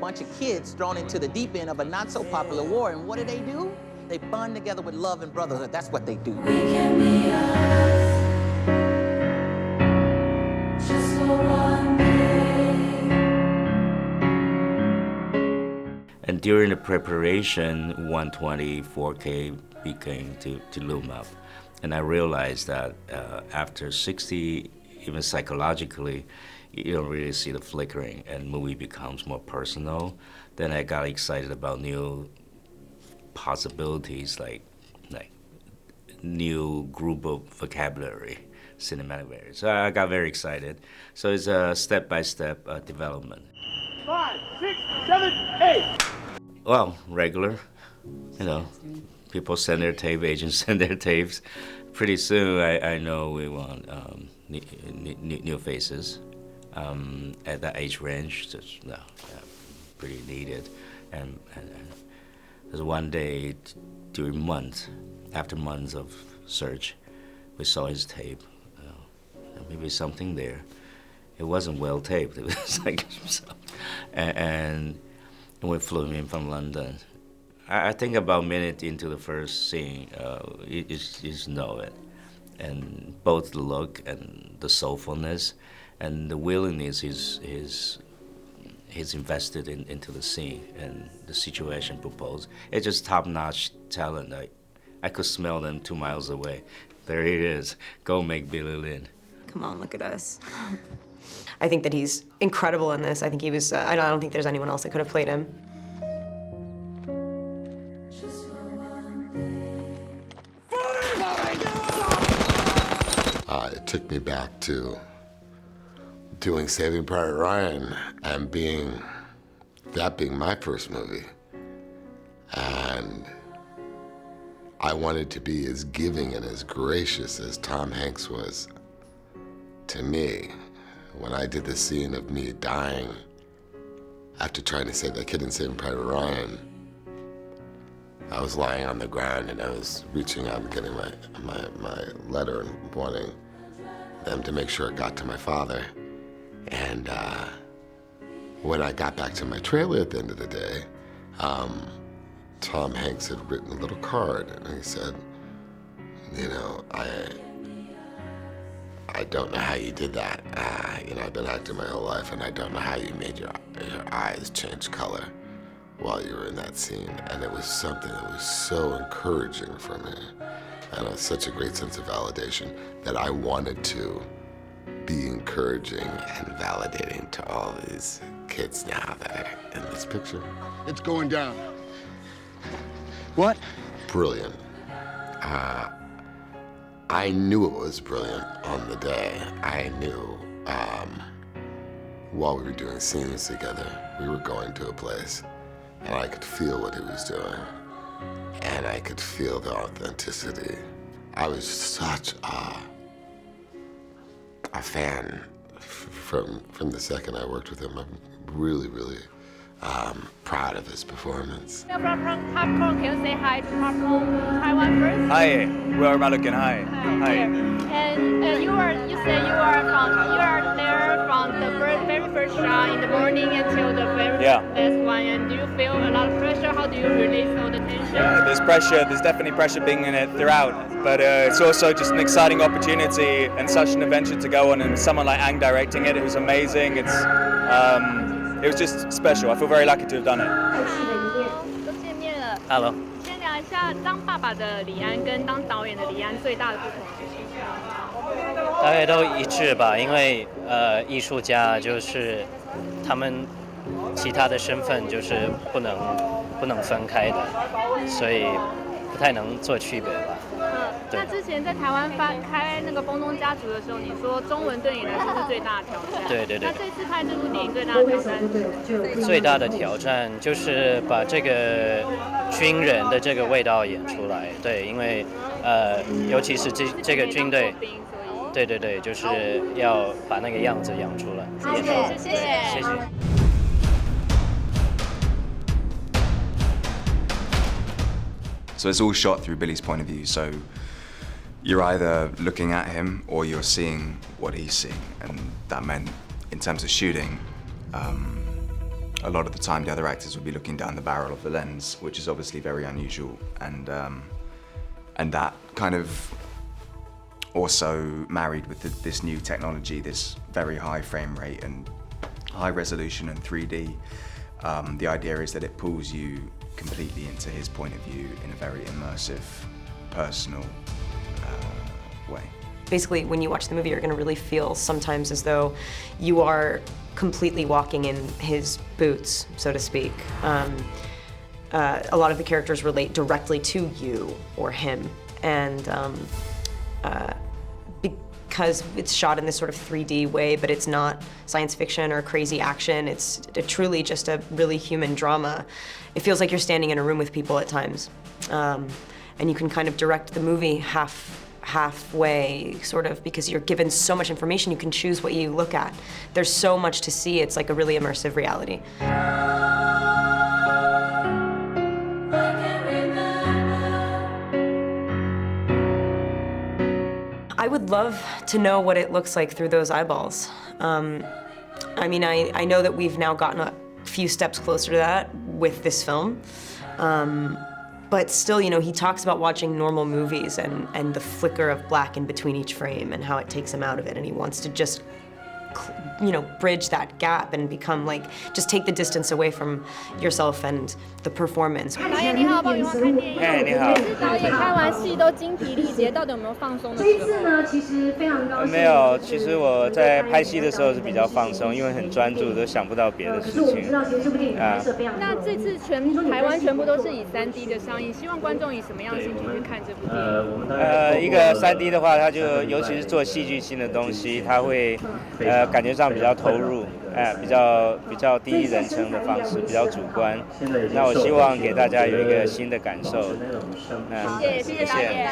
bunch of kids thrown into the deep end of a not so popular war, and what do? They bond together with love and brotherhood. That's what they do. We can be us, just for one day. And during the preparation, 120 4K began to loom up. And I realized that after 60, even psychologically, you don't really see the flickering, and movie becomes more personal. Then I got excited about new possibilities, like new group of vocabulary, cinematic variants. So I got very excited. So it's a step-by-step development. 5, 6, 7, 8. Well, regular, people send their tape, agents send their tapes. Pretty soon, I know we want new faces at that age range. That's pretty needed. And there's one day during after months of search, we saw his tape. Maybe something there. It wasn't well taped. It was like, and we flew him in from London. I think about a minute into the first scene, you just know it. And both the look and the soulfulness and the willingness he's invested into the scene and the situation proposed. It's just top-notch talent. I could smell them 2 miles away. There he is. Go make Billy Lin. Come on, look at us. I think that he's incredible in this. I think he was, I don't think there's anyone else that could have played him. It took me back to doing Saving Private Ryan and that being my first movie. And I wanted to be as giving and as gracious as Tom Hanks was to me. When I did the scene of me dying after trying to save that kid in Saving Private Ryan, I was lying on the ground and I was reaching out and getting my letter and wanting them to make sure it got to my father. And when I got back to my trailer at the end of the day, Tom Hanks had written a little card and he said, I don't know how you did that. I've been acting my whole life and I don't know how you made your eyes change color while you were in that scene. And it was something that was so encouraging for me. And it was such a great sense of validation that I wanted to be encouraging and validating to all these kids now that are in this picture. It's going down. What? Brilliant. I knew it was brilliant on the day. I knew while we were doing scenes together, we were going to a place and I could feel what he was doing and I could feel the authenticity. I was such a fan from the second I worked with him. I'm really, really proud of his performance. You're from Popcorn. Can you say hi to Popcorn Taiwan first? Hi, where am I looking? Hi. Hi. And you are there from the very first shot in the morning until the very last one. And do you feel a lot of pressure? How do you release all the tension? There's pressure. There's definitely pressure being in it throughout. But it's also just an exciting opportunity and such an adventure to go on. And someone like Ang directing it, it was amazing. It was just special. I feel very lucky to have done it. 都见面了。Hello. 先聊一下当爸爸的李安跟当导演的李安最大的不同。大概都一致吧，因为艺术家就是他们其他的身份就是不能分开的，所以不太能做区别吧。那之前在台湾开那个《风中家族》的时候，你说中文对你来说是最大的挑战。对。那这次拍这部电影最大的挑战是？最大的挑战就是把这个军人的这个味道演出来。对，因为尤其是这个军队。对，就是要把那个样子养出来。谢谢。So it's all shot through Billy's point of view. So you're either looking at him or you're seeing what he's seeing, and that meant, in terms of shooting, a lot of the time the other actors would be looking down the barrel of the lens, which is obviously very unusual, and that kind of also married with this new technology, this very high frame rate and high resolution and 3D. The idea is that it pulls you completely into his point of view in a very immersive, personal way. Basically, when you watch the movie, you're gonna really feel sometimes as though you are completely walking in his boots, so to speak. A lot of the characters relate directly to you or him, and because it's shot in this sort of 3D way, but it's not science fiction or crazy action, it's truly just a really human drama. It feels like you're standing in a room with people at times, and you can kind of direct the movie halfway, sort of, because you're given so much information, you can choose what you look at. There's so much to see, it's like a really immersive reality. I would love to know what it looks like through those eyeballs. I mean, I know that we've now gotten a few steps closer to that with this film. But still, you know, he talks about watching normal movies and the flicker of black in between each frame and how it takes him out of it, and he wants to just, you know, bridge that gap and become like, just take the distance away from yourself and the performance. 导演你好，爆米花看电影。哎，你好。每次导演拍完戏都精疲力竭，到底有没有放松的时候？这一次呢，其实非常高兴。没有，其实我在拍戏的时候是比较放松，因为很专注，都想不到别的事情。可是我们知道，其实这部电影拍摄非常。那这次台湾全部都是以3D 的上映，希望观众以什么样的心情去看这部电影？一个3D 的话，它就尤其是做戏剧性的东西，它会感觉上比较投入，比较第一人称的方式，比较主观。那我希望给大家有一个新的感受。谢谢导演。